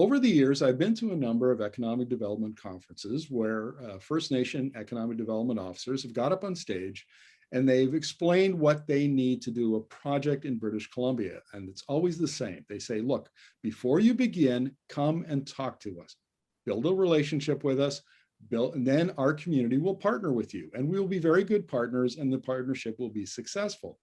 over the years, I've been to a number of economic development conferences where First Nation economic development officers have got up on stage and they've explained what they need to do a project in British Columbia. And it's always the same. They say, look, before you begin, come and talk to us, build a relationship with us, and then our community will partner with you and we will be very good partners and the partnership will be successful.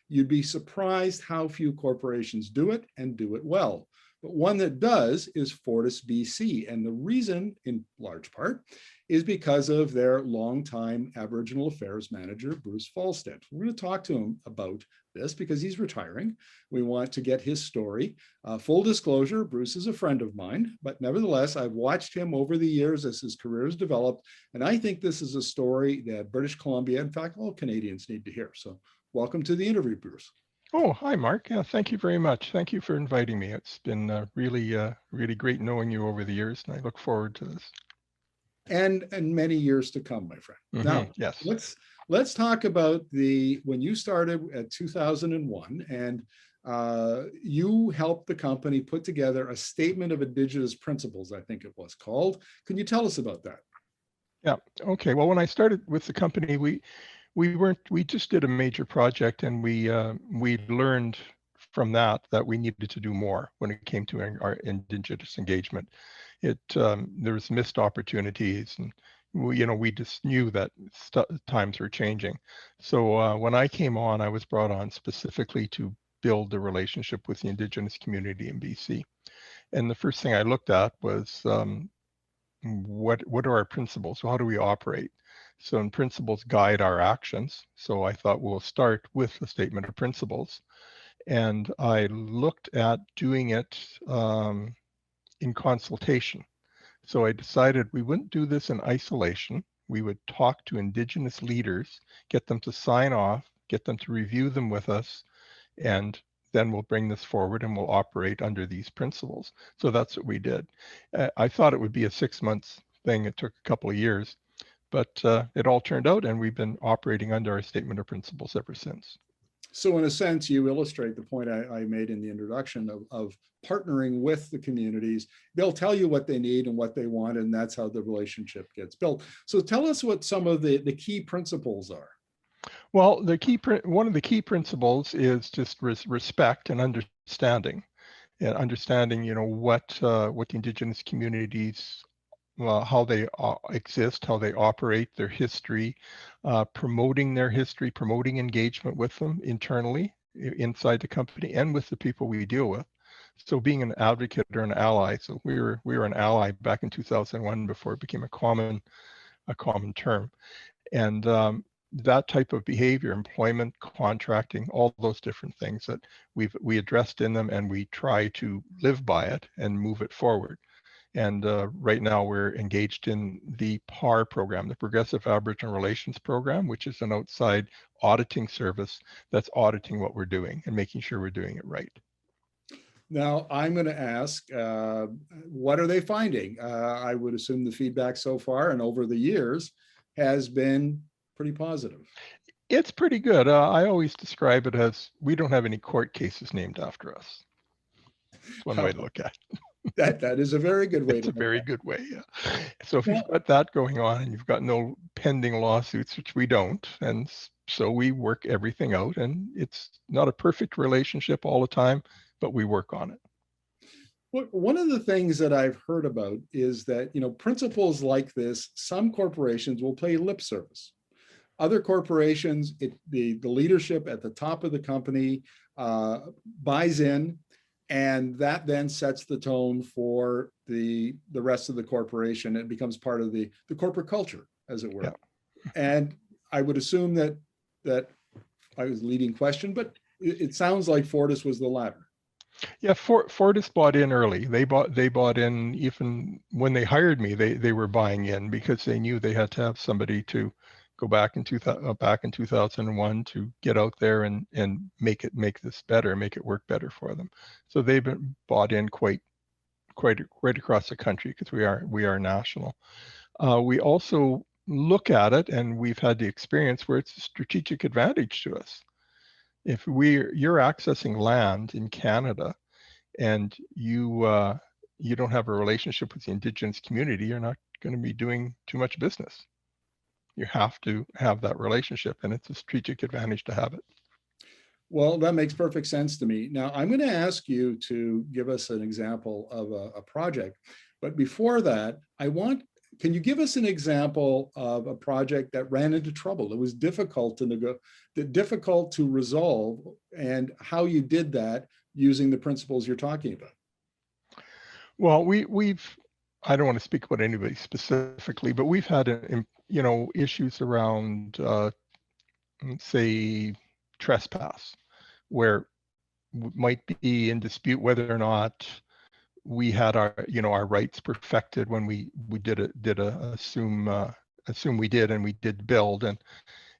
You'd be surprised how few corporations do it and do it well. But one that does is FortisBC. And the reason, in large part, is because of their longtime Aboriginal Affairs manager, Bruce Falstead. We're going to talk to him about this because he's retiring. We want to get his story. Full disclosure, Bruce is a friend of mine, but nevertheless, I've watched him over the years as his career has developed. And I think this is a story that British Columbia, in fact, all Canadians need to hear. So welcome to the interview, Bruce. Oh, hi, Mark. Yeah, thank you very much. Thank you for inviting me. It's been really great knowing you over the years, and I look forward to this. And many years to come, my friend. Now, yes, let's talk about when you started at 2001, and you helped the company put together a Statement of Indigenous Principles, I think it was called. Can you tell us about that? Yeah. Okay. Well, when I started with the company, we just did a major project, and we learned from that we needed to do more when it came to our Indigenous engagement. There was missed opportunities, and we just knew that times were changing. So when I came on, I was brought on specifically to build the relationship with the Indigenous community in BC. And the first thing I looked at was what are our principles? How do we operate? So principles guide our actions. So I thought we'll start with the Statement of Principles. And I looked at doing it in consultation. So I decided we wouldn't do this in isolation. We would talk to Indigenous leaders, get them to sign off, get them to review them with us, and then we'll bring this forward and we'll operate under these principles. So that's what we did. I thought it would be a 6-month thing. It took a couple of years. But it all turned out, and we've been operating under our Statement of Principles ever since. So in a sense, you illustrate the point I made in the introduction of partnering with the communities. They'll tell you what they need and what they want, and that's how the relationship gets built. So tell us what some of the key principles are. Well, one of the key principles is just respect and understanding. And understanding, what the Indigenous communities how they exist, how they operate, their history, promoting their history, promoting engagement with them internally inside the company and with the people we deal with. So being an advocate or an ally. So we were an ally back in 2001 before it became a common term. And that type of behavior, employment, contracting, all those different things that we addressed in them, and we try to live by it and move it forward. And right now we're engaged in the PAR program, the Progressive Aboriginal Relations Program, which is an outside auditing service that's auditing what we're doing and making sure we're doing it right. Now, I'm going to ask, what are they finding? I would assume the feedback so far and over the years has been pretty positive. It's pretty good. I always describe it as we don't have any court cases named after us. That's one way to look at it. That is a very good way. It's a very good way, yeah. So if you've got that going on and you've got no pending lawsuits, which we don't, and so we work everything out, and it's not a perfect relationship all the time, but we work on it. Well, one of the things that I've heard about is that, principles like this, some corporations will pay lip service. Other corporations, the leadership at the top of the company buys in, and that then sets the tone for the rest of the corporation. It becomes part of the corporate culture, as it were. Yeah. And I would assume that I was leading question, but it sounds like Fortis was the latter. Yeah, Fortis bought in early. They bought in even when they hired me. They were buying in because they knew they had to have somebody to go back in 2001 to get out there and make this better, make it work better for them. So they've been bought in quite across the country because we are national. We also look at it, and we've had the experience where it's a strategic advantage to us. If you're accessing land in Canada and you you don't have a relationship with the Indigenous community, you're not going to be doing too much business. You have to have that relationship, and it's a strategic advantage to have it. Well, that makes perfect sense to me. Now, I'm going to ask you to give us an example of a project. But before that, can you give us an example of a project that ran into trouble? It was difficult to resolve, and how you did that using the principles you're talking about. Well, I don't want to speak about anybody specifically, but we've had, issues around, say, trespass, where might be in dispute whether or not we had our rights perfected when we assume we did, and we did build,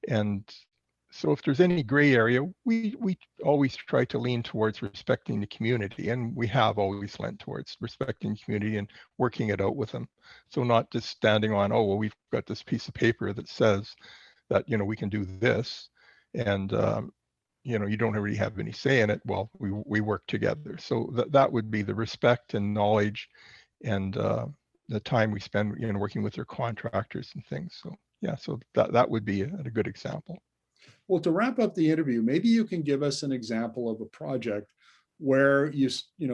and so if there's any gray area, we always try to lean towards respecting the community, and we have always leaned towards respecting the community and working it out with them. So not just standing on, oh, well, we've got this piece of paper that says that, we can do this, and you don't really have any say in it. Well, we work together. So that would be the respect and knowledge, and the time we spend, working with their contractors and things. So yeah, so that would be a good example. Well, to wrap up the interview, maybe you can give us an example of a project where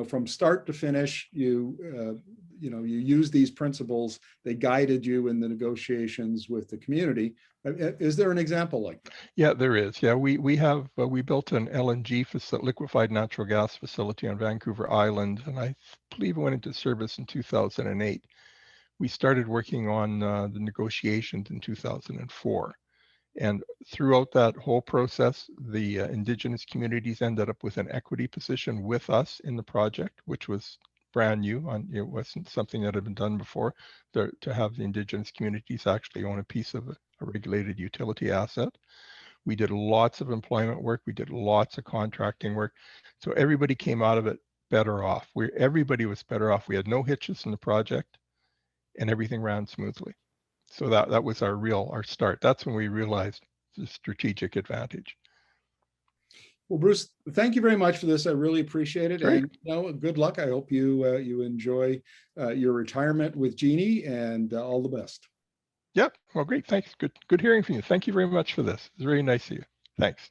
from start to finish, you use these principles. They guided you in the negotiations with the community. Is there an example like that? Yeah, there is. Yeah, we built an LNG liquefied natural gas facility on Vancouver Island, and I believe it went into service in 2008. We started working on the negotiations in 2004. And throughout that whole process, the Indigenous communities ended up with an equity position with us in the project, which was brand new. It wasn't something that had been done before, to have the Indigenous communities actually own a piece of a regulated utility asset. We did lots of employment work. We did lots of contracting work. So everybody came out of it better off. Everybody was better off. We had no hitches in the project, and everything ran smoothly. So that was our start. That's when we realized the strategic advantage. Well, Bruce, thank you very much for this. I really appreciate it. Great. And good luck. I hope you enjoy your retirement with Jeannie, and all the best. Yep. Well, great. Thanks. Good hearing from you. Thank you very much for this. It's very nice of you. Thanks.